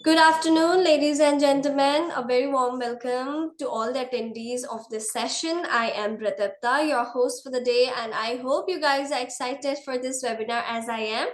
Good afternoon, ladies and gentlemen. A very warm welcome to all the attendees of this session. I am Pratipta, your host for the day, and I hope you guys are excited for this webinar as I am.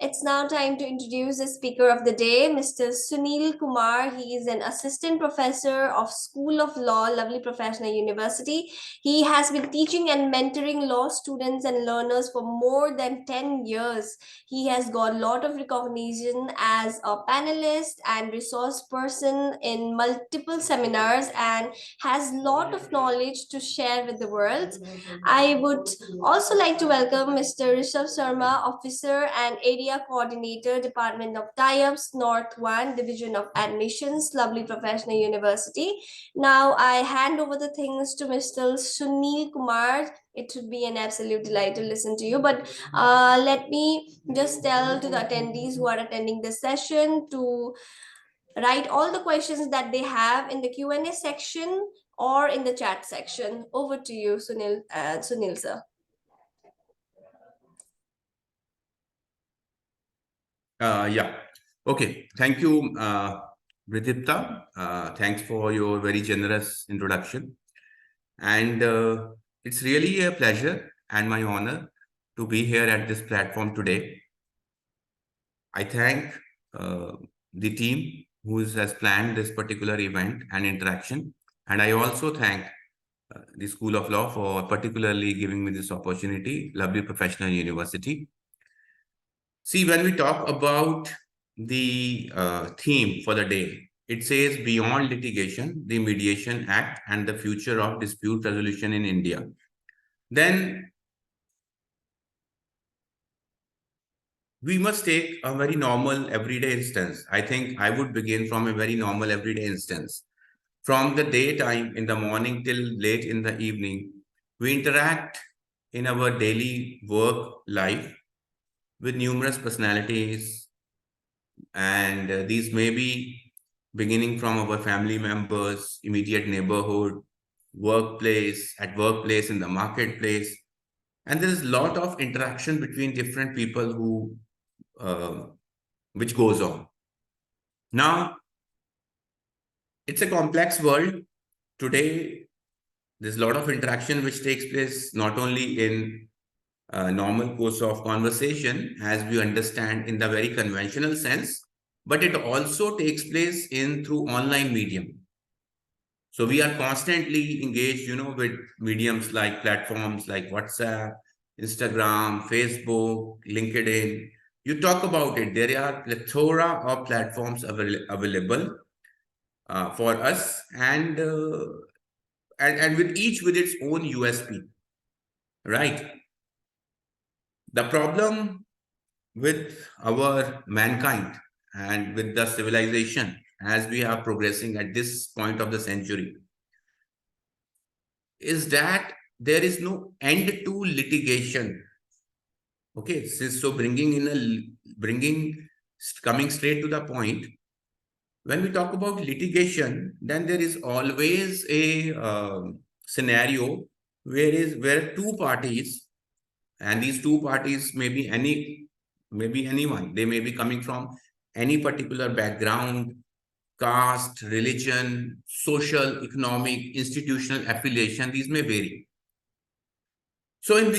It's now time to introduce the speaker of the day, Mr. Sunil Kumar. He is an assistant professor of School of Law, Lovely Professional University. He has been teaching and mentoring law students and learners for more than 10 years. He has got a lot of recognition as a panelist and resource person in multiple seminars and has a lot of knowledge to share with the world. I would also like to welcome Mr. Rishabh Sharma, Officer and Area Coordinator, Department of Tie-Ups, North 1, Division of Admissions, Lovely Professional University. Now I hand over the things to Mr. Sunil Kumar. It would be an absolute delight to listen to you. But let me just tell to the attendees who are attending this session to write all the questions that they have in the Q&A section or in the chat section. Over to you, Sunil sir. Yeah. Okay. Thank you, Pratipta. Thanks for your very generous introduction. And it's really a pleasure and my honor to be here at this platform today. I thank the team who has planned this particular event and interaction. And I also thank the School of Law for particularly giving me this opportunity, Lovely Professional University. See, when we talk about the theme for the day, it says Beyond Litigation, the Mediation Act and the Future of Dispute Resolution in India. Then we must take a very normal everyday instance. I think I would begin from a very normal everyday instance. From the daytime in the morning till late in the evening, we interact in our daily work life with numerous personalities, and these may be beginning from our family members, immediate neighborhood, workplace, in the marketplace. And there is a lot of interaction between different people who, which goes on. Now, it's a complex world. Today, there's a lot of interaction which takes place not only in normal course of conversation, as we understand in the very conventional sense, but it also takes place in through online medium. So we are constantly engaged, with mediums like platforms like WhatsApp, Instagram, Facebook, LinkedIn. You talk about it. There are plethora of platforms available for us, and with each with its own USP, right? The problem with our mankind and with the civilization as we are progressing at this point of the century is that there is no end to litigation. Okay, so coming straight to the point, when we talk about litigation, then there is always a scenario where two parties, and these two parties may be anyone. They may be coming from any particular background, caste, religion, social, economic, institutional affiliation. These may vary. So in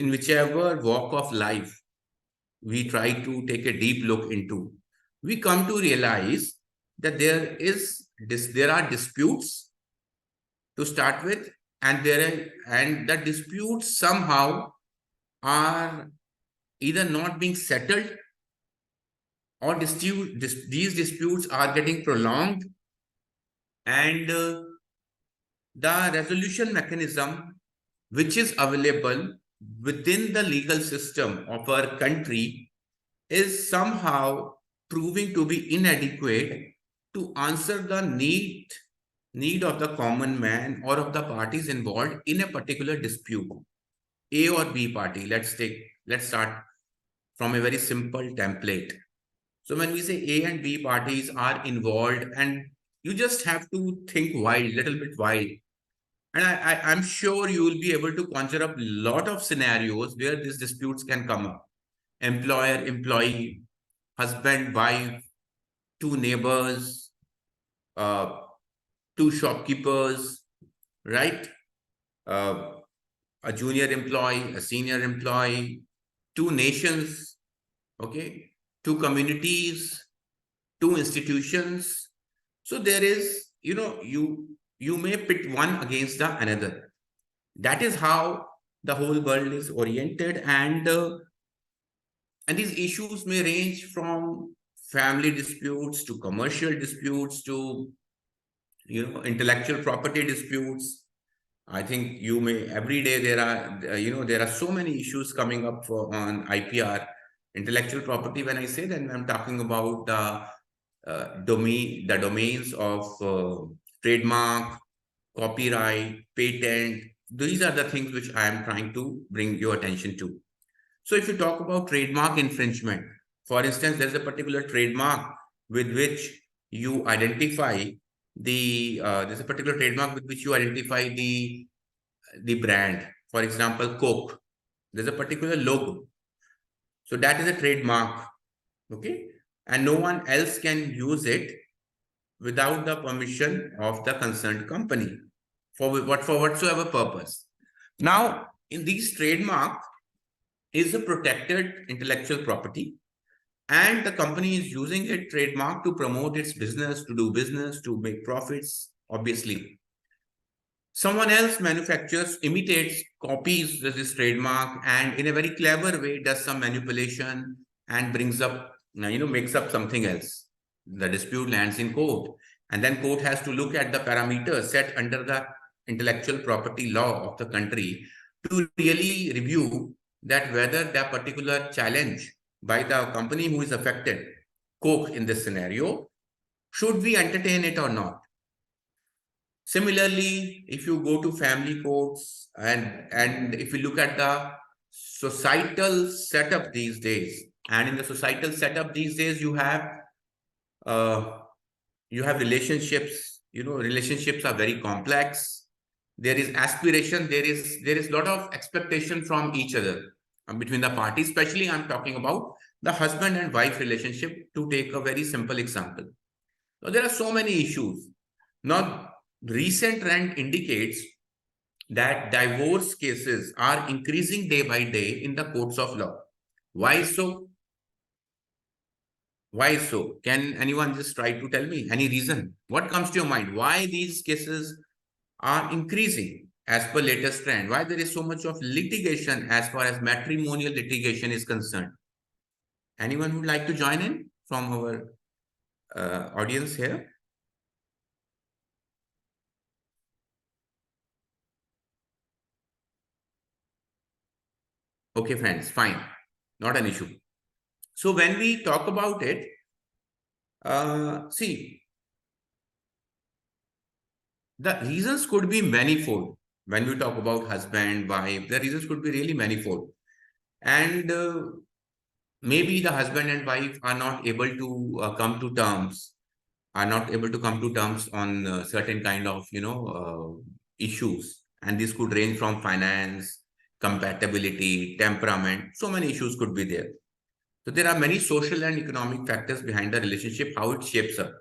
whichever walk of life we try to take a deep look into, we come to realize that there are disputes to start with, and the disputes somehow are either not being settled, or these disputes are getting prolonged, and the resolution mechanism which is available within the legal system of our country is somehow proving to be inadequate to answer the need of the common man or of the parties involved in a particular dispute. A or B party, let's start from a very simple template. So when we say A and B parties are involved, and you just have to think little bit wild. And I'm sure you will be able to conjure up a lot of scenarios where these disputes can come up. Employer, employee, husband, wife, two neighbors, two shopkeepers, right? Uh, a junior employee, a senior employee, two nations, okay, two communities, two institutions. So there is, you may pit one against the another. That is how the whole world is oriented, and these issues may range from family disputes to commercial disputes to intellectual property disputes. I think you may every day there are there are so many issues coming up on IPR, intellectual property. When I say that, I'm talking about the domains of trademark, copyright, patent. These are the things which I am trying to bring your attention to. So if you talk about trademark infringement, for instance, there's a particular trademark with which you identify there's a particular trademark with which you identify the brand. For example, Coke. There's a particular logo. So that is a trademark. Okay. And no one else can use it without the permission of the concerned company for whatsoever purpose. Now, in these trademark is a protected intellectual property, and the company is using a trademark to promote its business, to do business, to make profits, obviously. Someone else manufactures, imitates, copies this trademark, and in a very clever way does some manipulation and brings up, makes up something else. The dispute lands in court, and then court has to look at the parameters set under the intellectual property law of the country to really review that whether that particular challenge by the company who is affected, Coke in this scenario, should we entertain it or not? Similarly, if you go to family courts and if you look at the societal setup these days, and in the societal setup these days, uh, you have relationships. Relationships are very complex. There is aspiration. There is a lot of expectation from each other between the parties. Especially, I'm talking about the husband and wife relationship. To take a very simple example, so there are so many issues. Now, recent trend indicates that divorce cases are increasing day by day in the courts of law. Why so? Why so? Can anyone just try to tell me any reason? What comes to your mind? Why these cases are increasing as per latest trend? Why there is so much of litigation as far as matrimonial litigation is concerned? Anyone who would like to join in from our audience here? Okay, friends, fine. Not an issue. So when we talk about it, see, the reasons could be manifold. When we talk about husband, wife, the reasons could be really manifold. And maybe the husband and wife are not able to come to terms, are not able to come to terms on certain kind of, issues. And this could range from finance, compatibility, temperament. So many issues could be there. So there are many social and economic factors behind the relationship, how it shapes up.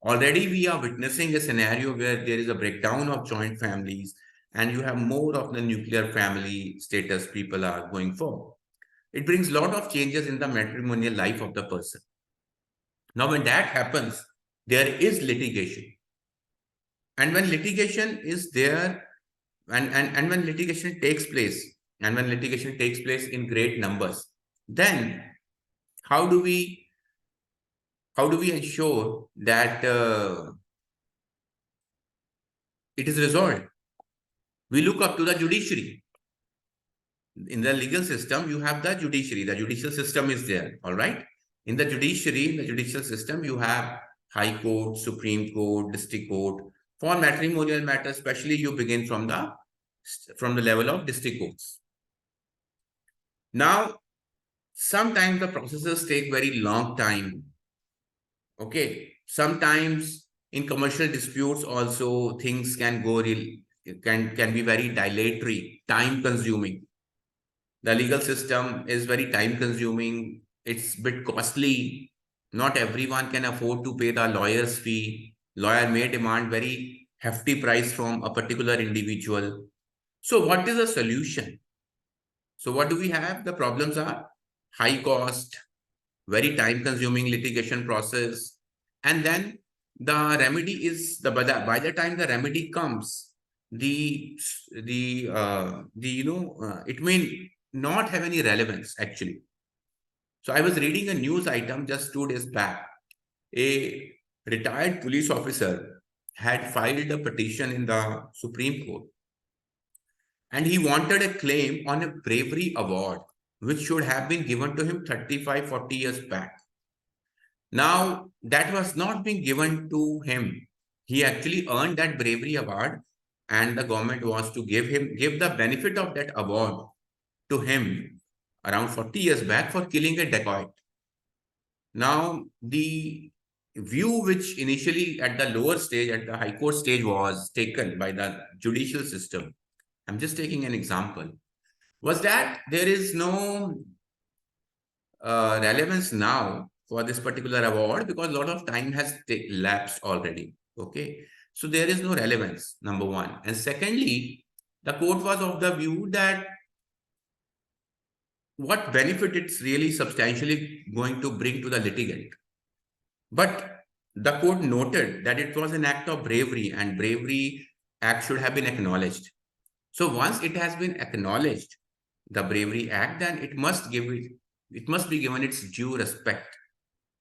Already we are witnessing a scenario where there is a breakdown of joint families and you have more of the nuclear family status people are going for. It brings a lot of changes in the matrimonial life of the person. Now, when that happens, there is litigation. And when litigation is there, and when litigation takes place, and when litigation takes place in great numbers, then how do we ensure that it is resolved? We look up to the judiciary. In the legal system, you have the judiciary. The judicial system is there, all right? In the judiciary, in the judicial system, you have High Court, Supreme Court, District Court. For matrimonial matters, especially, you begin from the level of district courts. Now, sometimes the processes take very long time. Okay, sometimes in commercial disputes also things can go can be very dilatory, time consuming. The legal system is very time consuming. it's a bit costly. Not everyone can afford to pay the lawyer's fee. Lawyer may demand very hefty price from a particular individual. So what is the solution? So what do we have? The problems are high cost, very time consuming litigation process. And then the remedy is by the time the remedy comes, it may not have any relevance actually. So I was reading a news item just 2 days back. A retired police officer had filed a petition in the Supreme Court, and he wanted a claim on a bravery award, which should have been given to him 35, 40 years back. Now, that was not being given to him. He actually earned that bravery award, and the government was to give the benefit of that award to him around 40 years back for killing a dacoit. Now, the view which initially at the lower stage, at the high court stage, was taken by the judicial system, I'm just taking an example, was that there is no relevance now for this particular award because a lot of time has lapsed already. Okay. So there is no relevance, number one. And secondly, the court was of the view that what benefit it's really substantially going to bring to the litigant. But the court noted that it was an act of bravery, and bravery act should have been acknowledged. So once it has been acknowledged, the bravery act, then it must be given its due respect.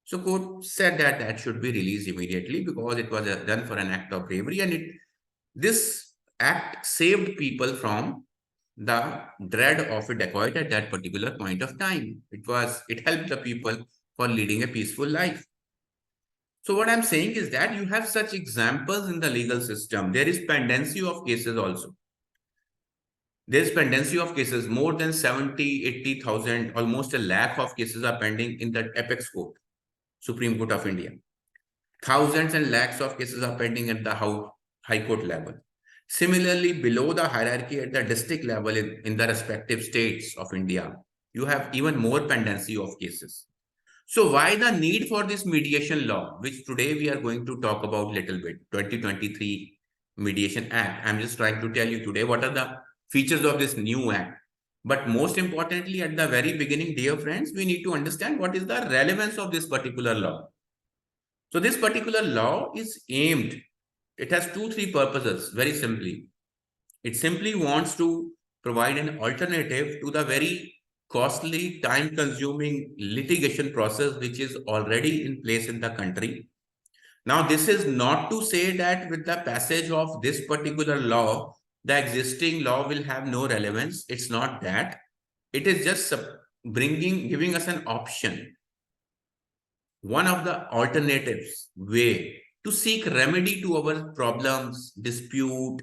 So court said that that should be released immediately because it was done for an act of bravery, and this act saved people from the dread of a dacoit at that particular point of time. It helped the people for leading a peaceful life. So what I'm saying is that you have such examples in the legal system. There is pendency of cases also. There's pendency of cases, more than 70, 80,000, almost a lakh of cases are pending in the apex court, Supreme Court of India. Thousands and lakhs of cases are pending at the high court level. Similarly, below the hierarchy at the district level in the respective states of India, you have even more pendency of cases. So why the need for this mediation law, which today we are going to talk about little bit, 2023 Mediation Act. I'm just trying to tell you today what are the features of this new act. But most importantly, at the very beginning, dear friends, we need to understand what is the relevance of this particular law. So this particular law is aimed, it has 2-3 purposes, very simply. It simply wants to provide an alternative to the very costly, time-consuming litigation process which is already in place in the country. Now, this is not to say that with the passage of this particular law, the existing law will have no relevance. It's not that. It is just giving us an option, one of the alternatives way to seek remedy to our problems, dispute,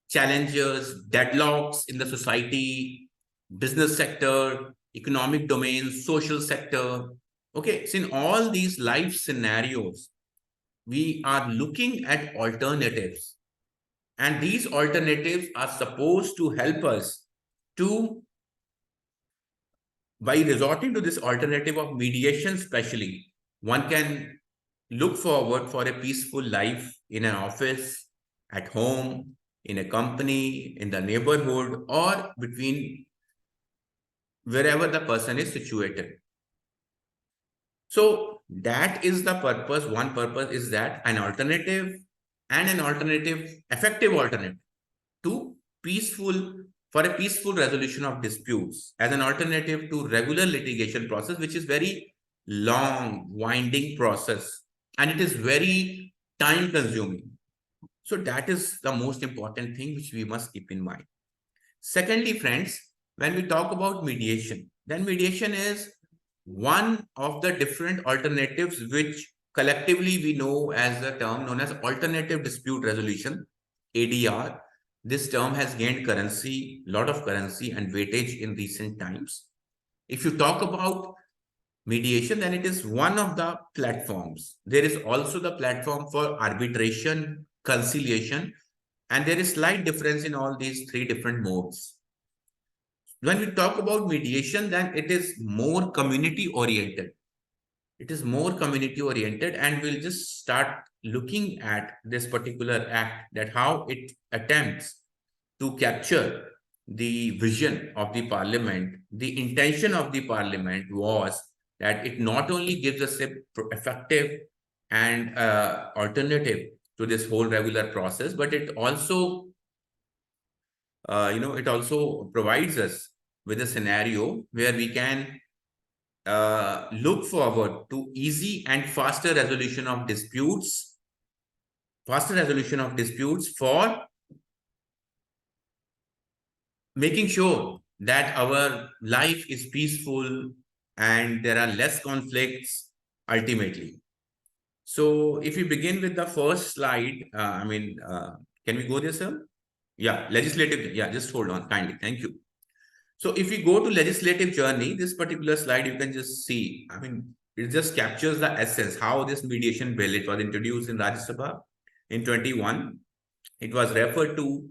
challenges, deadlocks in the society, business sector, economic domains, social sector. Okay, so in all these life scenarios, we are looking at alternatives. And these alternatives are supposed to help us to, by resorting to this alternative of mediation, especially, one can look forward for a peaceful life in an office, at home, in a company, in the neighborhood, or between wherever the person is situated. So that is the purpose. One purpose is that an alternative and an alternative, effective alternative to for a peaceful resolution of disputes as an alternative to regular litigation process, which is very long, winding process, and it is very time consuming. So that is the most important thing which we must keep in mind. Secondly, friends, when we talk about mediation, then mediation is one of the different alternatives which collectively we know as the term known as alternative dispute resolution, ADR. This term has gained currency, lot of currency and weightage in recent times. If you talk about mediation, then it is one of the platforms. There is also the platform for arbitration, conciliation, and there is slight difference in all these 3 different modes. when we talk about mediation, then it is more community oriented. It is more community oriented, and we'll just start looking at this particular act, that how it attempts to capture the vision of the parliament. The intention of the parliament was that it not only gives us a effective and alternative to this whole regular process, but it also it also provides us with a scenario where we can look forward to easy and faster resolution of disputes for making sure that our life is peaceful and there are less conflicts ultimately. So if we begin with the first slide, can we go there, sir? Yeah, legislative. Yeah, just hold on kindly. Thank you. So if we go to legislative journey, this particular slide, you can just see, it just captures the essence, how this mediation bill, it was introduced in Rajya Sabha in 21. It was referred to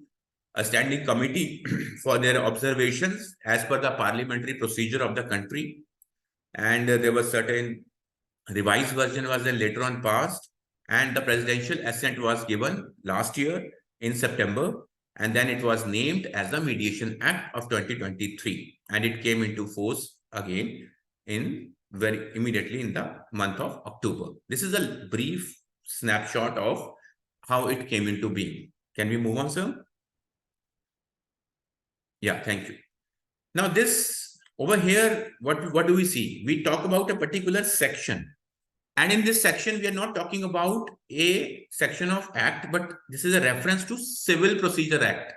a standing committee for their observations as per the parliamentary procedure of the country. And there was certain revised version was then later on passed, and the presidential assent was given last year in September, and then it was named as the Mediation Act of 2023, and it came into force again in very immediately in the month of October. This is a brief snapshot of how it came into being. Can we move on, sir? Yeah, thank you. Now this over here, what do we see? We talk about a particular section. And in this section, we are not talking about a section of Act, but this is a reference to Civil Procedure Act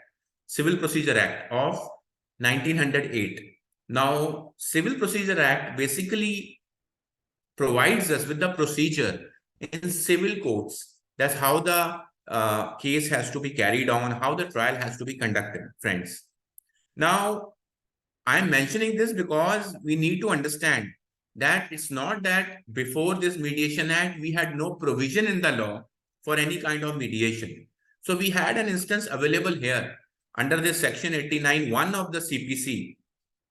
of 1908. Now, Civil Procedure Act basically provides us with the procedure in civil courts. That's how the case has to be carried on, how the trial has to be conducted, friends. Now, I'm mentioning this because we need to understand that it's not that before this Mediation Act, we had no provision in the law for any kind of mediation. So we had an instance available here under this section 89(1) of the CPC.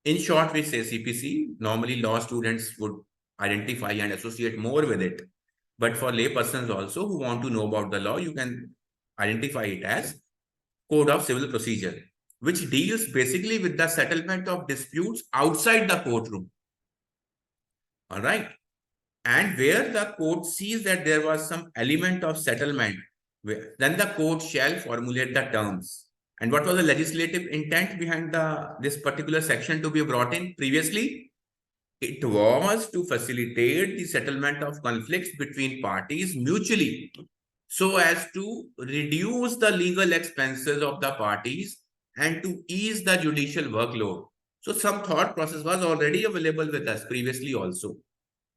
In short, we say CPC. Normally, law students would identify and associate more with it. But for lay persons also who want to know about the law, you can identify it as Code of Civil Procedure, which deals basically with the settlement of disputes outside the courtroom. All right. And where the court sees that there was some element of settlement, then the court shall formulate the terms. And what was the legislative intent behind this particular section to be brought in previously? It was to facilitate the settlement of conflicts between parties mutually, so as to reduce the legal expenses of the parties and to ease the judicial workload. So some thought process was already available with us previously also,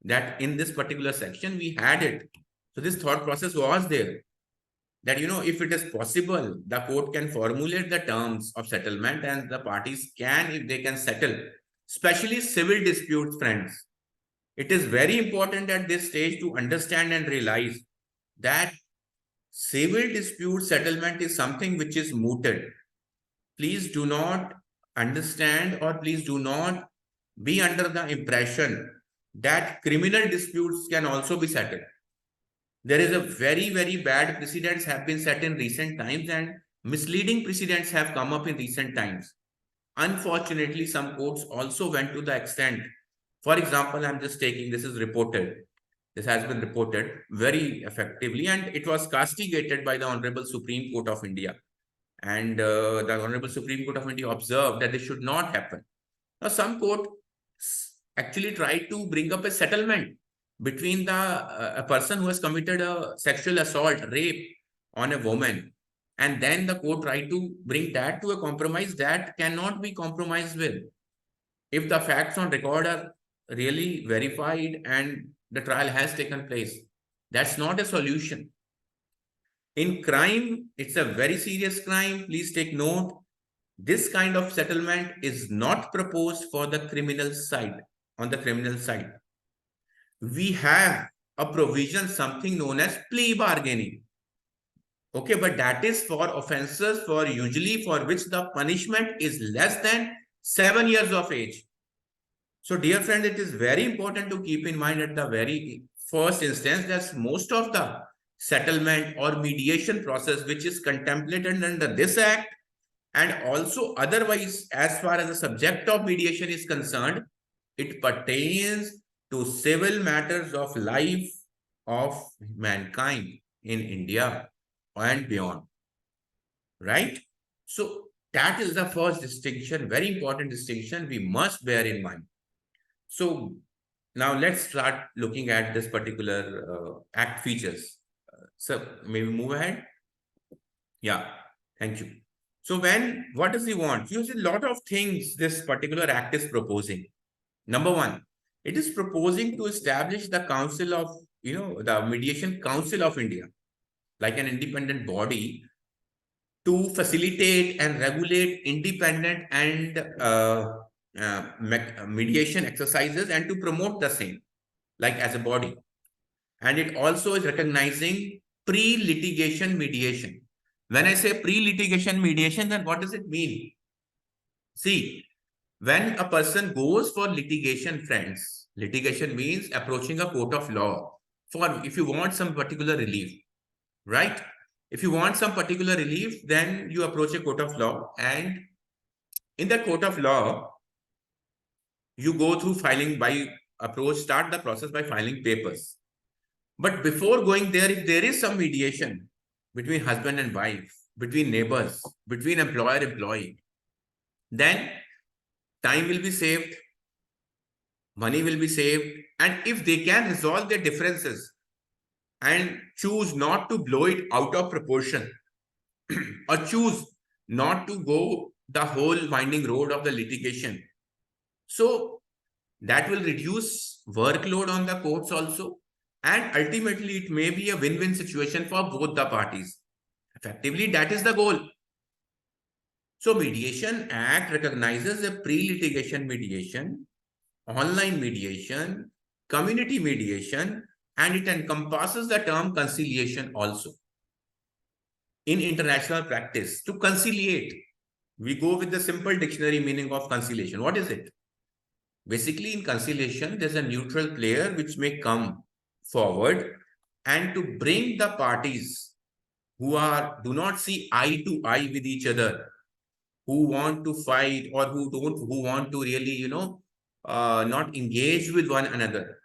that in this particular section we had it. So this thought process was there, that if it is possible, the court can formulate the terms of settlement and the parties can, if they can settle, especially civil disputes, friends. It is very important at this stage to understand and realize that civil dispute settlement is something which is mooted. Please do not understand, or please do not be under the impression that criminal disputes can also be settled. There is a very, very bad precedents have been set in recent times, and misleading precedents have come up in recent times. Unfortunately, some courts also went to the extent, for example, I'm just taking, this has been reported very effectively, and it was castigated by the Honorable Supreme Court of India. And the Honorable Supreme Court of India observed that this should not happen. Now, some court actually tried to bring up a settlement between a person who has committed a sexual assault, rape on a woman, and then the court tried to bring that to a compromise that cannot be compromised with. If the facts on record are really verified and the trial has taken place, that's not a solution. In crime, it's a very serious crime. Please take note. This kind of settlement is not proposed for the criminal side. On the criminal side, we have a provision, something known as plea bargaining. Okay, but that is for offenses for which the punishment is less than 7 years of age. So dear friend, it is very important to keep in mind at the very first instance that most of the settlement or mediation process which is contemplated under this act, and also otherwise as far as the subject of mediation is concerned, it pertains to civil matters of life of mankind in India and beyond, right? So that is the first distinction, very important distinction we must bear in mind. So now let's start looking at this particular act features. So maybe move ahead. Yeah, thank you. So what does he want? He has a lot of things this particular act is proposing. Number one, it is proposing to establish the Council of, the Mediation Council of India, like an independent body to facilitate and regulate independent and mediation exercises and to promote the same, like as a body. And it also is recognizing pre-litigation mediation. When I say pre-litigation mediation, then what does it mean? See, when a person goes for litigation, friends, litigation means approaching a court of law for if you want some particular relief, right? If you want some particular relief, then you approach a court of law, and in the court of law, you go through start the process by filing papers. But before going there, if there is some mediation between husband and wife, between neighbors, between employer-employee, then time will be saved, money will be saved, and if they can resolve their differences and choose not to blow it out of proportion or choose not to go the whole winding road of the litigation, so that will reduce workload on the courts also, and ultimately it may be a win-win situation for both the parties. Effectively, that is the goal. So Mediation Act recognizes a pre-litigation mediation, online mediation, community mediation, and it encompasses the term conciliation also. In international practice, to conciliate, we go with the simple dictionary meaning of conciliation. What is it? Basically, in conciliation, there's a neutral player which may come forward and to bring the parties who do not see eye to eye with each other, who want to fight or who want to really, not engage with one another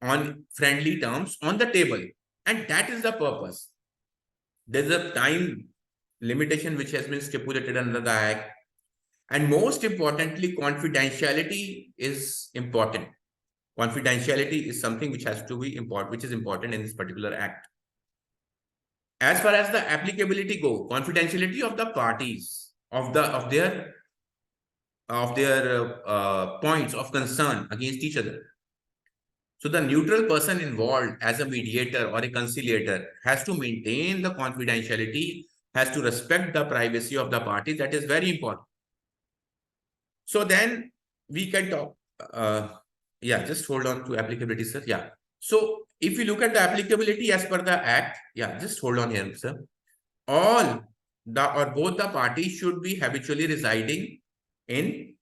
on friendly terms on the table. And that is the purpose. There's a time limitation which has been stipulated under the act. And most importantly, confidentiality is important. Confidentiality is something which has to be important, which is important in this particular act. As far as the applicability go, confidentiality of the parties, of their points of concern against each other. So the neutral person involved as a mediator or a conciliator has to maintain the confidentiality, has to respect the privacy of the parties. That is very important. So then we can talk. Yeah, just hold on to applicability, sir. Yeah. So if you look at the applicability as per the act, yeah, just hold on here, sir. All both the parties should be habitually residing in,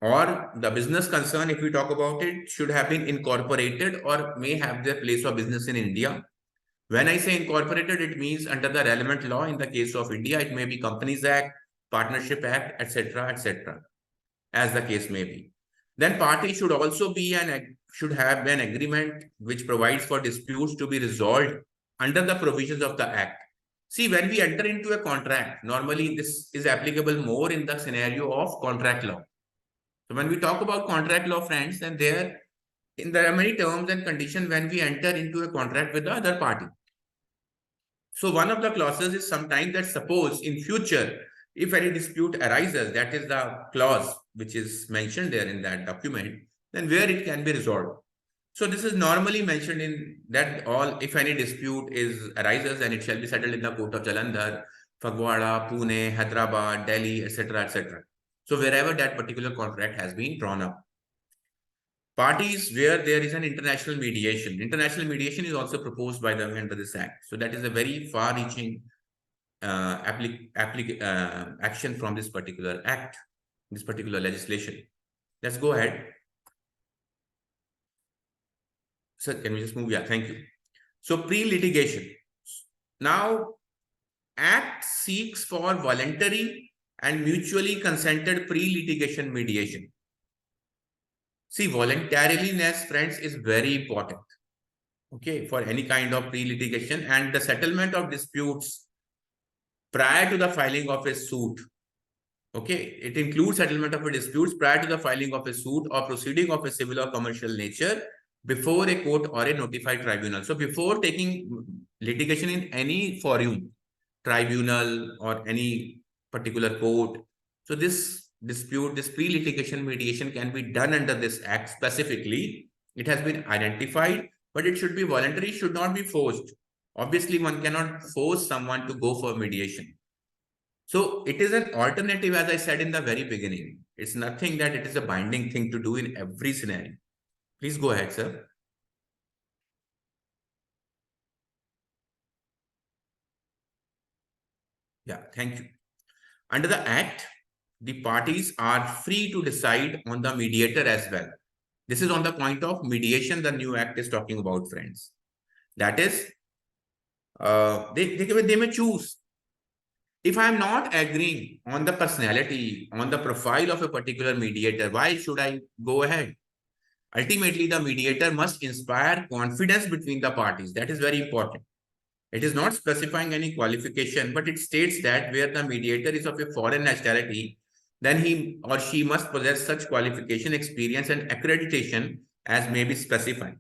or the business concern, if we talk about it, should have been incorporated or may have their place of business in India. When I say incorporated, it means under the relevant law. In the case of India, it may be Companies Act, Partnership Act, etc., as the case may be. Then party should also should have an agreement which provides for disputes to be resolved under the provisions of the act. See, when we enter into a contract, normally this is applicable more in the scenario of contract law. So when we talk about contract law, friends, then there are many terms and conditions when we enter into a contract with the other party. So one of the clauses is sometimes that suppose in future, if any dispute arises, that is the clause which is mentioned there in that document, then where it can be resolved. So this is normally mentioned in that if any dispute arises, and it shall be settled in the court of Jalandhar, Phagwara, Pune, Hyderabad, Delhi, etc. So wherever that particular contract has been drawn up. Parties where there is an international mediation. International mediation is also proposed by the under this act. So that is a very far-reaching action from this particular act, this particular legislation. Let's go ahead. Sir, can we just move? Yeah, thank you. So pre-litigation. Now, Act seeks for voluntary and mutually consented pre-litigation mediation. See, voluntariness, friends, is very important, okay, for any kind of pre-litigation, and the settlement of disputes prior to the filing of a suit. Okay, it includes settlement of a disputes prior to the filing of a suit or proceeding of a civil or commercial nature before a court or a notified tribunal. So before taking litigation in any forum, tribunal or any particular court, so this dispute, this pre-litigation mediation can be done under this act specifically. It has been identified, but it should be voluntary, should not be forced. Obviously, one cannot force someone to go for mediation. So it is an alternative, as I said in the very beginning. It's nothing that it is a binding thing to do in every scenario. Please go ahead, sir. Yeah, thank you. Under the Act, the parties are free to decide on the mediator as well. This is on the point of mediation the new Act is talking about, friends. That is, they may choose. If I'm not agreeing on the personality, on the profile of a particular mediator, why should I go ahead? Ultimately, the mediator must inspire confidence between the parties. That is very important. It is not specifying any qualification, but it states that where the mediator is of a foreign nationality, then he or she must possess such qualification, experience, and accreditation as may be specified.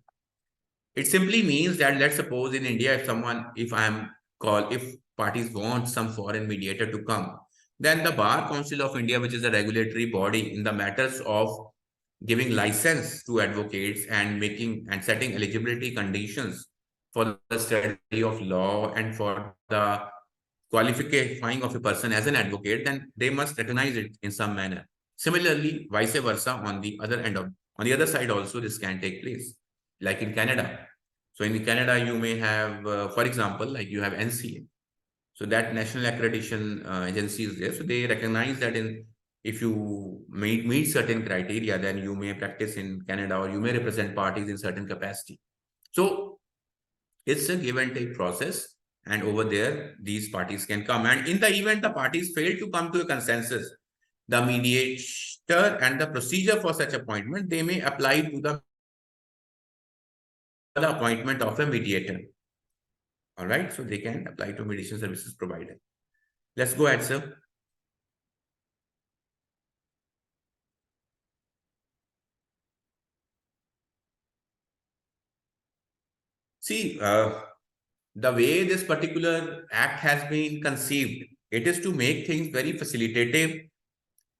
It simply means that, let's suppose in India, if parties want some foreign mediator to come, then the Bar Council of India, which is a regulatory body in the matters of giving license to advocates and making and setting eligibility conditions for the study of law and for the qualifying of a person as an advocate, then they must recognize it in some manner. Similarly, vice versa, on the other side also, this can take place, like in Canada. So in Canada, you may have, for example, like you have NCA. So that national accreditation agency is there. So they recognize that if you meet certain criteria, then you may practice in Canada or you may represent parties in certain capacity. So it's a give and take process. And over there, these parties can come. And in the event the parties fail to come to a consensus, the mediator and the procedure for such appointment, they may apply to the appointment of a mediator. All right. So they can apply to mediation services provider. Let's go ahead, sir. See, the way this particular act has been conceived, it is to make things very facilitative,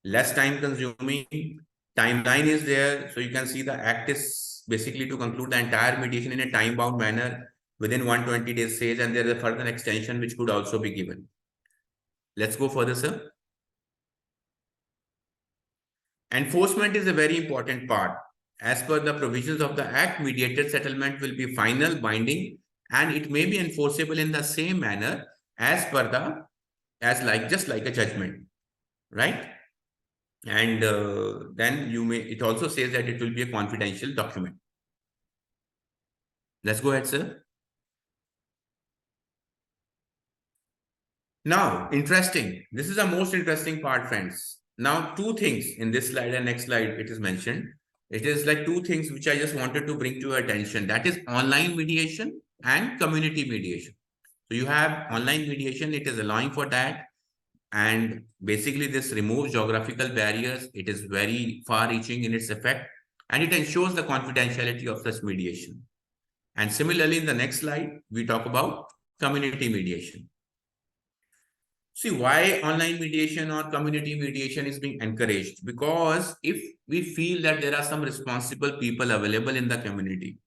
less time consuming. Timeline is there. So you can see the act is basically to conclude the entire mediation in a time bound manner within 120 days stage, and there is a further extension which could also be given. Let's go further, sir. Enforcement is a very important part. As per the provisions of the Act, mediated settlement will be final, binding, and it may be enforceable in the same manner as per just like a judgment, right? And then it also says that it will be a confidential document. Let's go ahead, sir. Now, interesting. This is the most interesting part, friends. Now, two things in this slide and next slide, it is mentioned. It is like two things which I just wanted to bring to your attention. That is online mediation and community mediation. So you have online mediation, it is allowing for that. And basically this removes geographical barriers. It is very far reaching in its effect, and it ensures the confidentiality of such mediation. And similarly, in the next slide, we talk about community mediation. See, why online mediation or community mediation is being encouraged? Because if we feel that there are some responsible people available in the community,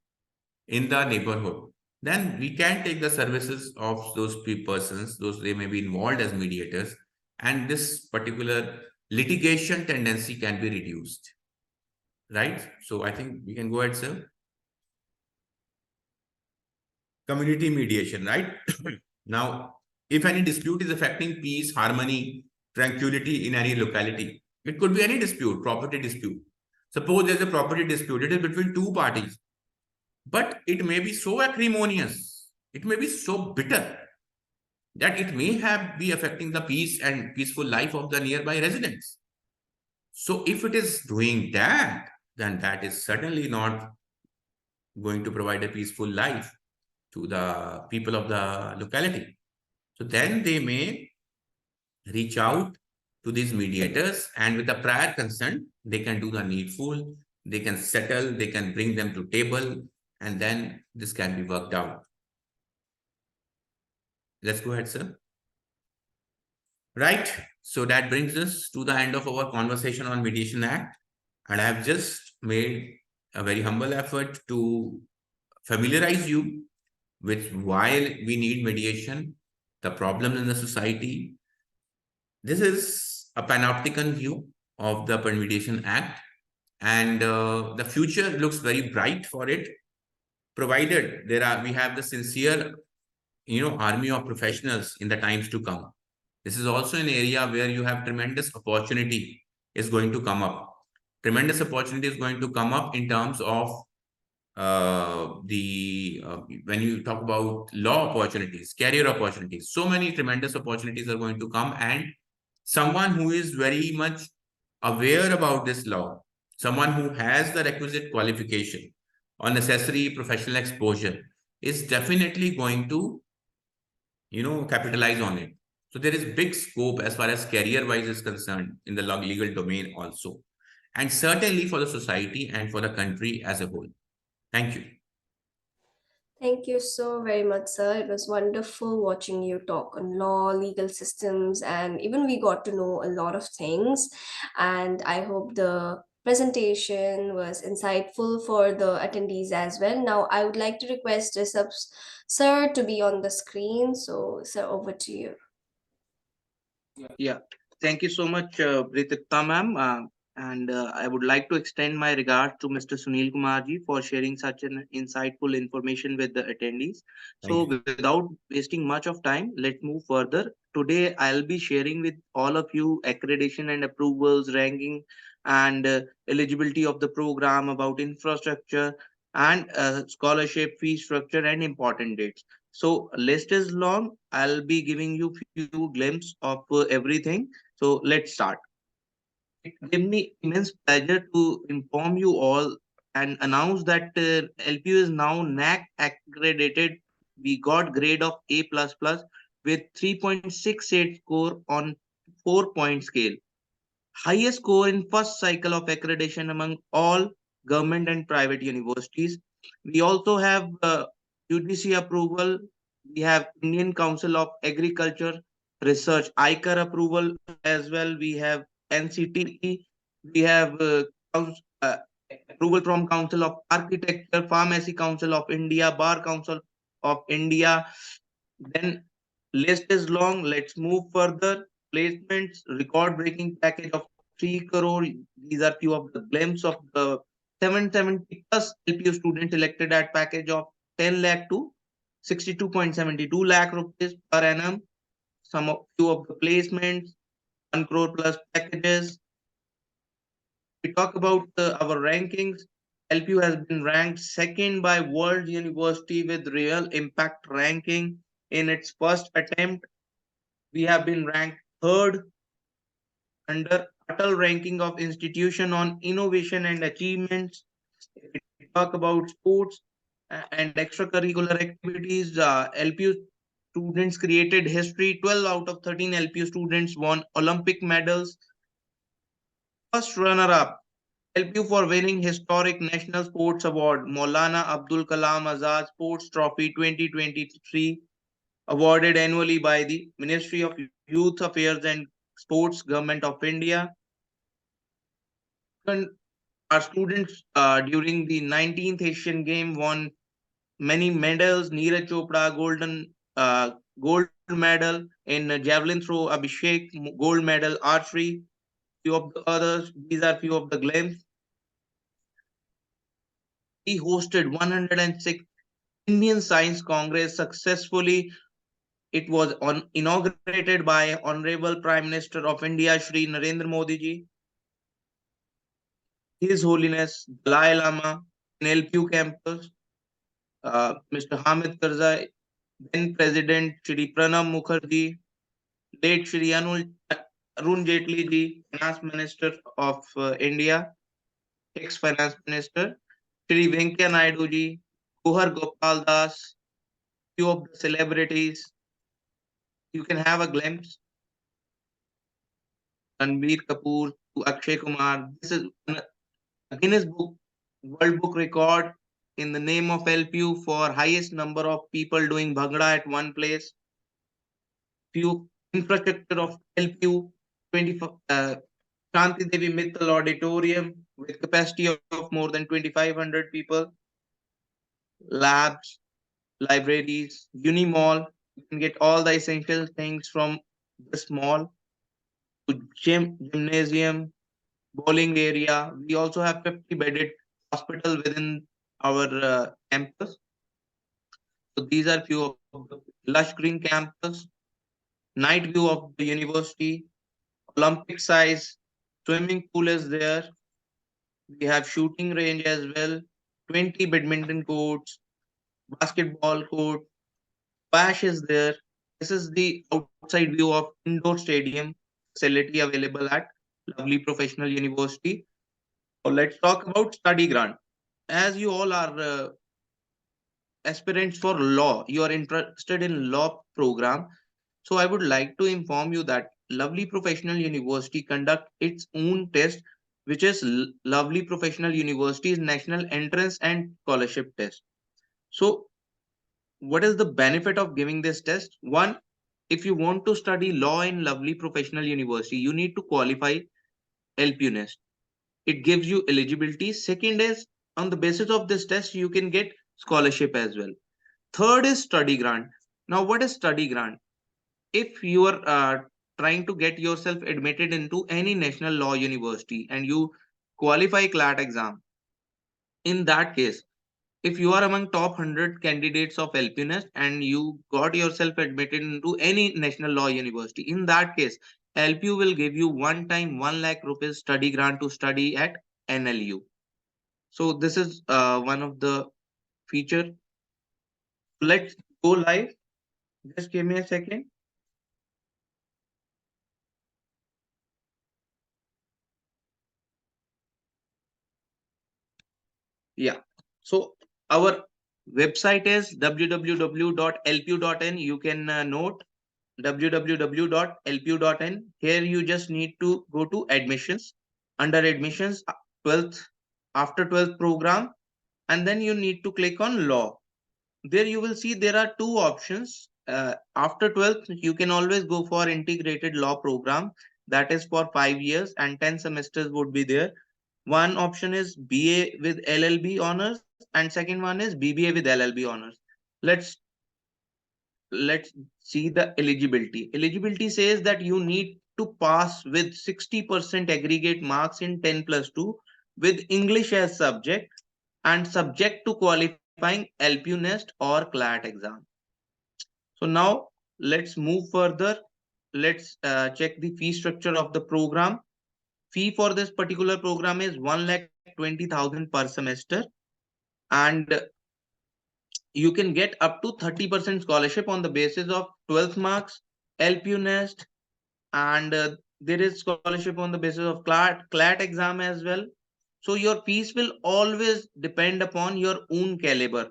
in the neighborhood, then we can take the services of those persons, those they may be involved as mediators, and this particular litigation tendency can be reduced. Right? So I think we can go ahead, sir. Community mediation, right? Now, If any dispute is affecting peace, harmony, tranquility in any locality, it could be any dispute, property dispute. Suppose there's a property dispute, it is between two parties, but it may be so acrimonious, it may be so bitter that it may have be affecting the peace and peaceful life of the nearby residents. So if it is doing that, then that is certainly not going to provide a peaceful life to the people of the locality. So then they may reach out to these mediators, and with the prior consent, they can do the needful, they can settle, they can bring them to table, and then this can be worked out. Let's go ahead, sir. Right. So that brings us to the end of our conversation on Mediation Act. And I have just made a very humble effort to familiarize you with why we need mediation, the problems in the society. This is a panopticon view of the Mediation Act, and the future looks very bright for it, provided we have the sincere, army of professionals in the times to come. This is also an area where you have tremendous opportunity is going to come up. Tremendous opportunity is going to come up in terms of the when you talk about law opportunities, career opportunities, so many tremendous opportunities are going to come, and someone who is very much aware about this law, someone who has the requisite qualification or necessary professional exposure is definitely going to, capitalize on it. So there is big scope as far as career wise is concerned in the legal domain also, and certainly for the society and for the country as a whole. Thank you. Thank you so very much, sir. It was wonderful watching you talk on law, legal systems, and even we got to know a lot of things. And I hope the presentation was insightful for the attendees as well. Now, I would like to request sir to be on the screen. So, sir, over to you. Yeah, thank you so much, Britikta ma'am. And I would like to extend my regards to Mr. Sunil Kumarji for sharing such an insightful information with the attendees. Thank So, you. without wasting much of time, let's move further. Today, I'll be sharing with all of you accreditation and approvals, ranking, and eligibility of the program, about infrastructure and scholarship fee structure and important dates. So list is long. I'll be giving you few glimpse of everything. So let's start. It gives me immense pleasure to inform you all and announce that LPU is now NAC accredited. We got grade of A++ with 3.68 score on 4-point scale. Highest score in first cycle of accreditation among all government and private universities. We also have UGC approval. We have Indian Council of Agriculture Research ICAR approval as well. We have NCTE. We have uh, approval from Council of Architecture, Pharmacy Council of India, Bar Council of India. Then list is long. Let's move further. Placements, record-breaking package of 3 crore. These are few of the glimpse of the 770 plus LPU students elected at package of 10 lakh to 62.72 lakh rupees per annum. Some of few of the placements, 1 crore plus packages. We talk about our rankings. LPU has been ranked second by World University with Real Impact ranking in its first attempt. We have been ranked third under Atal ranking of institution on innovation and achievements. If we talk about sports and extracurricular activities, LPU students created history. 12 out of 13 LPU students won Olympic medals. First runner-up, LPU for winning historic National Sports Award, Maulana Abdul Kalam Azad Sports Trophy 2023, awarded annually by the Ministry of Youth Affairs and Sports, Government of India. And our students during the 19th Asian Game won many medals. Neeraj Chopra, gold medal in javelin throw. Abhishek, gold medal archery. Few of the others. These are few of the glimpses. We hosted 106 Indian Science Congress successfully It was inaugurated by Honorable Prime Minister of India, Shri Narendra Modi ji, His Holiness Dalai Lama, in LPU campus, Mr. Hamid Karzai, then President Shri Pranab Mukherjee, late Shri Arun Jaitley ji, Finance Minister of India, ex-Finance Minister, Shri Venkaiah Naidu ji, Kuhar Gopal Das, few of the celebrities. You can have a glimpse. Ranbir Kapoor to Akshay Kumar. This is a Guinness Book World Book record in the name of LPU for highest number of people doing bhangra at one place. Few infrastructure of LPU 20 Shanti Devi Mittal Auditorium with capacity of more than 2,500 people. Labs, libraries, uni mall. You can get all the essential things from this mall. To gymnasium, bowling area. We also have 50 bedded hospital within our campus. So these are few of the lush green campus, night view of the university, Olympic size swimming pool is there. We have shooting range as well, 20 badminton courts, basketball court, splash is there. This is the outside view of indoor stadium facility available at Lovely Professional University. So let's talk about study grant. As you all are aspirants for law, you are interested in law program. So I would like to inform you that Lovely Professional University conduct its own test, which is Lovely Professional University's National Entrance and Scholarship Test. So what is the benefit of giving this test? One, if you want to study law in Lovely Professional University, you need to qualify LPUNEST. It gives you eligibility. Second is, on the basis of this test, you can get scholarship as well. Third is study grant. Now, what is study grant? If you are trying to get yourself admitted into any national law university and you qualify CLAT exam, in that case, if you are among top 100 candidates of LPNest and you got yourself admitted into any national law university, in that case, LPU will give you one time 1 lakh rupees study grant to study at NLU. So this is one of the feature. Let's go live. Just give me a second. Yeah. So our website is www.lpu.in. You can note www.lpu.in. Here you just need to go to admissions. Under admissions, 12th, after 12th program, and then you need to click on law. There you will see there are two options. After 12th, you can always go for integrated law program. That is for 5 years and 10 semesters would be there. One option is BA with LLB honors and second one is BBA with LLB honors. Let's let's see the eligibility. Eligibility says that you need to pass with 60% aggregate marks in 10 plus 2 with English as subject and subject to qualifying LPUNEST or CLAT exam. So now let's move further. Let's check the fee structure of the program. Fee for this particular program is 1,20,000 per semester, and you can get up to 30% scholarship on the basis of 12th marks, LPUNEST, and there is scholarship on the basis of CLAT exam as well. So your fees will always depend upon your own caliber.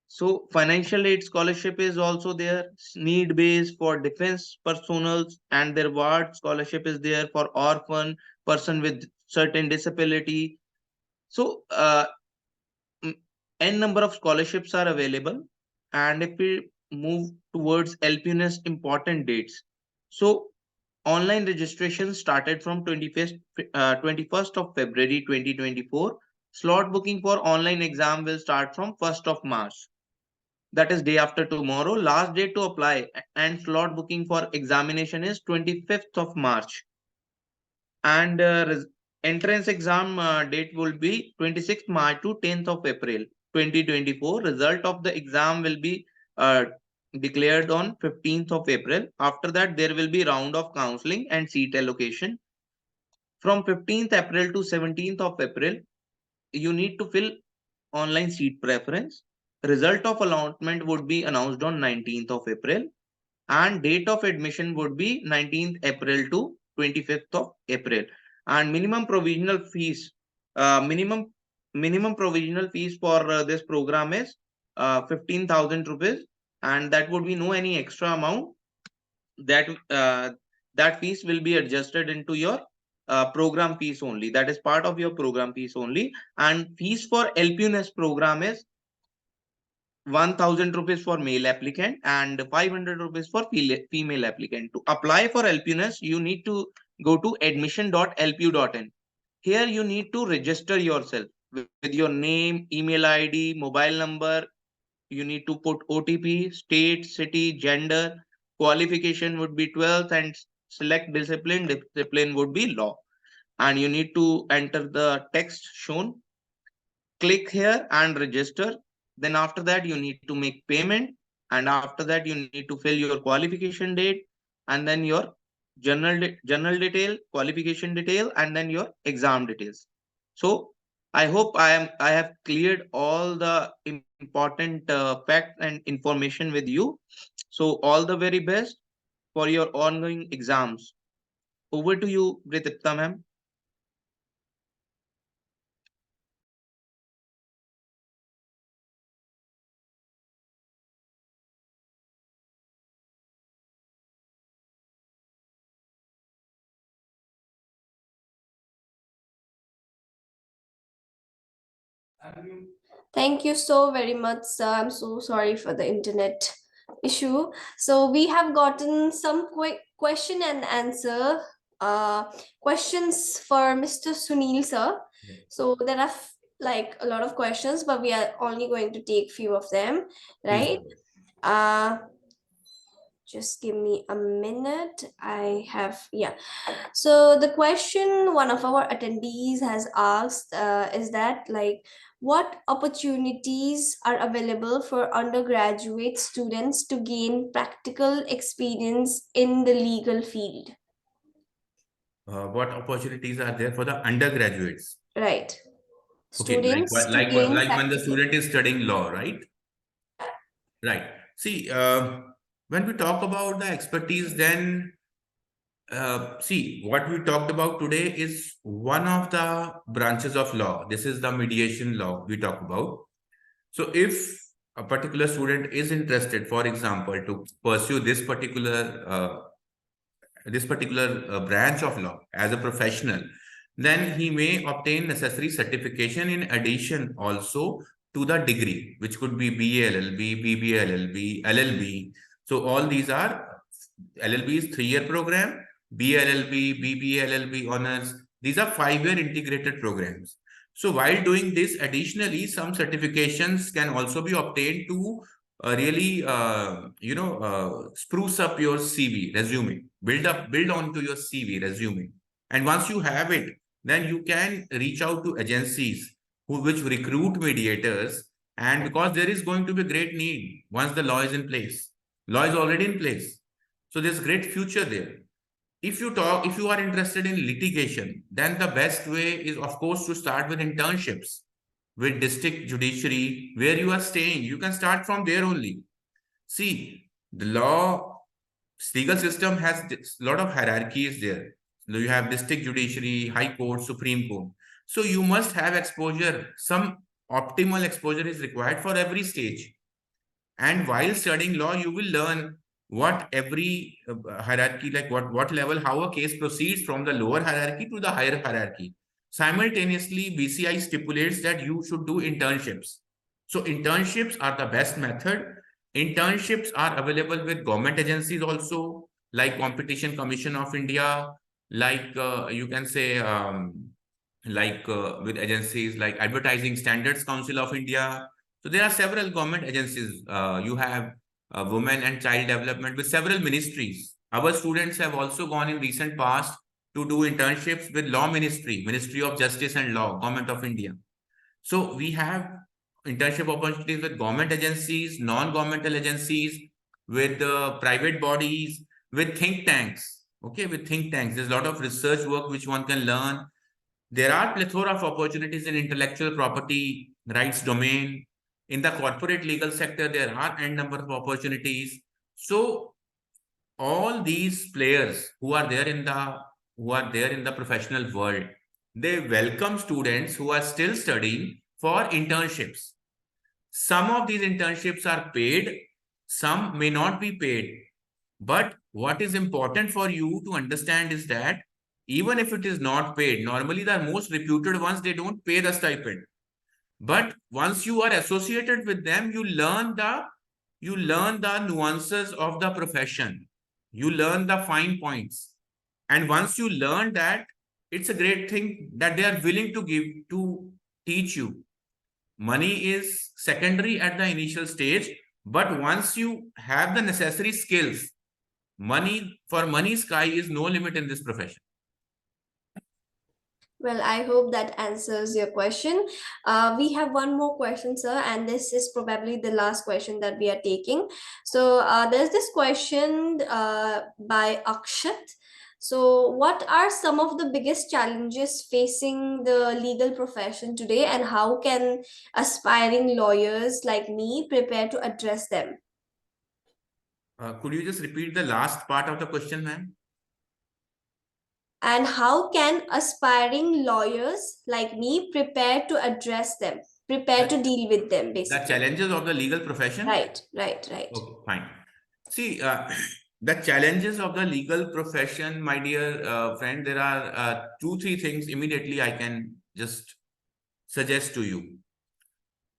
So financial aid scholarship is also there, need based for defense personals, and their ward scholarship is there for orphan person with certain disability. So n number of scholarships are available. And if we move towards LPNS important dates, so online registration started from 21st of February 2024. Slot booking for online exam will start from 1st of March. That is day after tomorrow. Last date to apply and slot booking for examination is 25th of March. And entrance exam date will be 26th March to 10th of April 2024. Result of the exam will be declared on 15th of April. After that, there will be round of counseling and seat allocation. From 15th April to 17th of April, you need to fill online seat preference. Result of allotment would be announced on 19th of April, and date of admission would be 19th April to 25th of April. And minimum provisional fees, minimum provisional fees for this program is 15,000 rupees, and that would be no any extra amount. That fees will be adjusted into your program fees only. That is part of your program fees only. And fees for LPUNS program is 1,000 rupees for male applicant and 500 rupees for female applicant. To apply for LPUNS, you need to go to admission.lpu.in. Here you need to register yourself with your name, email ID, mobile number. You need to put OTP, state, city, gender. Qualification would be 12th and select discipline. Discipline would be law. And you need to enter the text shown. Click here and register. Then after that, you need to make payment. And after that, you need to fill your qualification date and then your general detail, qualification detail, and then your exam details. So I hope I have cleared all the important facts and information with you. So all the very best for your ongoing exams. Over to you, Britipta ma'am. Thank you so very much, sir. I'm so sorry for the internet issue. So we have gotten some quick question and answer questions for Mr. Sunil, sir. So there are like a lot of questions, but we are only going to take few of them, right? Just give me a minute. I have, yeah. So the question one of our attendees has asked is that like, what opportunities are available for undergraduate students to gain practical experience in the legal field? What opportunities are there for the undergraduates? Right. Okay, Students to gain like when the practical. student is studying law, right? Right. See, when we talk about the expertise, then see, what we talked about today is one of the branches of law. This is the mediation law we talk about. So if a particular student is interested, for example, to pursue this particular branch of law as a professional, then he may obtain necessary certification in addition also to the degree, which could be BA LLB, BBA LLB, LLB. So all these are LLB is 3-year program, BA LLB, BBA LLB honors. These are 5-year integrated programs. So while doing this, additionally, some certifications can also be obtained to really, spruce up your CV, resume, build onto your CV, resume. And once you have it, then you can reach out to agencies which recruit mediators. And because there is going to be a great need once the law is in place, law is already in place. So there's great future there. If you are interested in litigation, then the best way is, of course, to start with internships with district judiciary where you are staying. You can start from there only. See, the legal system has a lot of hierarchies there. You have district judiciary, high court, supreme court. So you must have exposure. Some optimal exposure is required for every stage. And while studying law, you will learn what every hierarchy, like what level, how a case proceeds from the lower hierarchy to the higher hierarchy. Simultaneously, BCI stipulates that you should do internships. So internships are the best method. Internships are available with government agencies also, like Competition Commission of India, like you can say, with agencies like Advertising Standards Council of India. So there are several government agencies. You have Women and Child Development with several ministries. Our students have also gone in recent past to do internships with Law Ministry, Ministry of Justice and Law, Government of India. So we have internship opportunities with government agencies, non-governmental agencies, with private bodies, with think tanks. Okay, with think tanks. There's a lot of research work which one can learn. There are plethora of opportunities in intellectual property rights domain. In the corporate legal sector, there are n number of opportunities. So all these players who are there in the professional world, they welcome students who are still studying for internships. Some of these internships are paid, some may not be paid. But what is important for you to understand is that even if it is not paid, normally the most reputed ones, they don't pay the stipend. But once you are associated with them, you learn the nuances of the profession. You learn the fine points. And once you learn that, it's a great thing that they are willing to give to teach you. Money is secondary at the initial stage, but once you have the necessary skills, money sky is no limit in this profession. Well, I hope that answers your question. We have one more question, sir, and this is probably the last question that we are taking. So there's this question by Akshat. So, what are some of the biggest challenges facing the legal profession today, and how can aspiring lawyers like me prepare to address them? Could you just repeat the last part of the question, ma'am? And how can aspiring lawyers like me prepare to address them, prepare to deal with them, The basically? challenges of the legal profession? Right. Okay, fine. See, the challenges of the legal profession, my dear friend, there are 2-3 things immediately I can just suggest to you.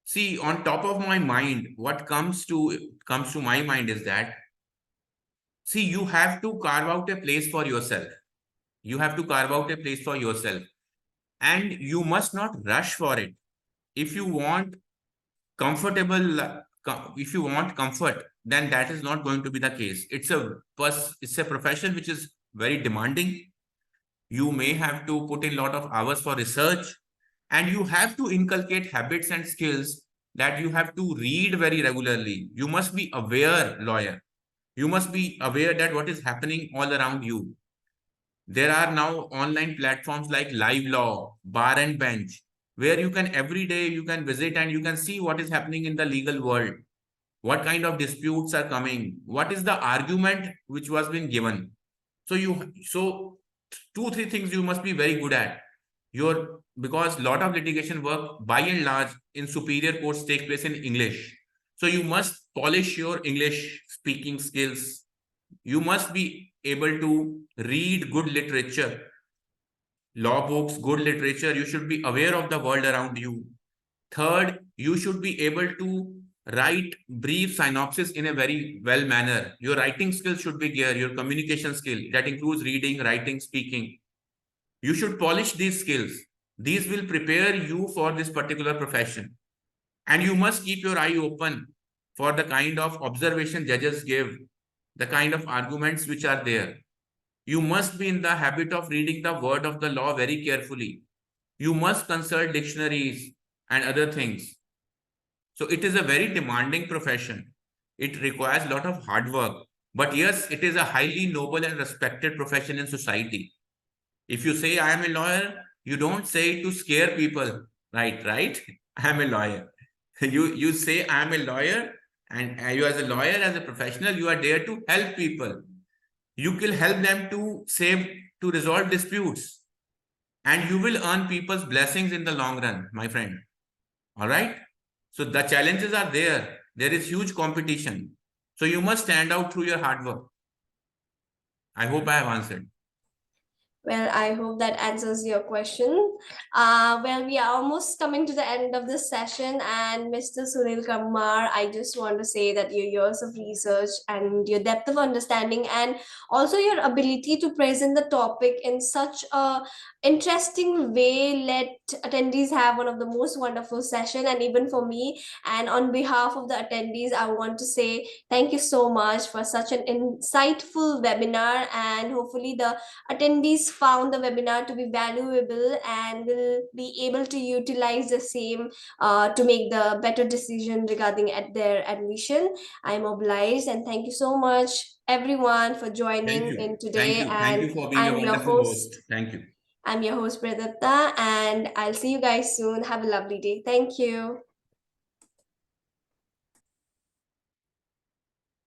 See, on top of my mind, what comes to my mind is that, see, you have to carve out a place for yourself. You have to carve out a place for yourself, and you must not rush for it. If you want if you want comfort, then that is not going to be the case. It's a profession which is very demanding. You may have to put in a lot of hours for research, and you have to inculcate habits and skills that you have to read very regularly. You must be aware, lawyer. You must be aware that what is happening all around you. There are now online platforms like Live Law, Bar and Bench, where you can every day you can visit and you can see what is happening in the legal world, what kind of disputes are coming, what is the argument which was being given. So 2-3 things you must be very good at. Because a lot of litigation work by and large in superior courts take place in English. So you must polish your English speaking skills. You must be able to read good literature, law books, good literature. You should be aware of the world around you. Third, you should be able to write brief synopsis in a very well manner. Your writing skills should be there, your communication skill. That includes reading, writing, speaking. You should polish these skills. These will prepare you for this particular profession. And you must keep your eye open for the kind of observation judges give, the kind of arguments which are there. You must be in the habit of reading the word of the law very carefully. You must consult dictionaries and other things. So it is a very demanding profession. It requires a lot of hard work. But yes, it is a highly noble and respected profession in society. If you say I am a lawyer, you don't say it to scare people. Right? I am a lawyer. You say I am a lawyer, and you as a lawyer, as a professional, you are there to help people. You will help them to resolve disputes, and you will earn people's blessings in the long run, my friend. All right. So the challenges are there. There is huge competition. So you must stand out through your hard work. I hope I have answered. Well, I hope that answers your question. Well, we are almost coming to the end of this session, and Mr. Sunil Kamar, I just want to say that your years of research and your depth of understanding, and also your ability to present the topic in such a interesting way, let attendees have one of the most wonderful session. And even for me, and on behalf of the attendees, I want to say thank you so much for such an insightful webinar, and hopefully the attendees found the webinar to be valuable and will be able to utilize the same to make the better decision regarding at their admission. I'm obliged, and thank you so much everyone for Thank joining you. in Thank today. you. Thank And you for being a I'm your wonderful host. host. Thank you. I'm your host, Pradipta, and I'll see you guys soon. Have a lovely day. Thank you.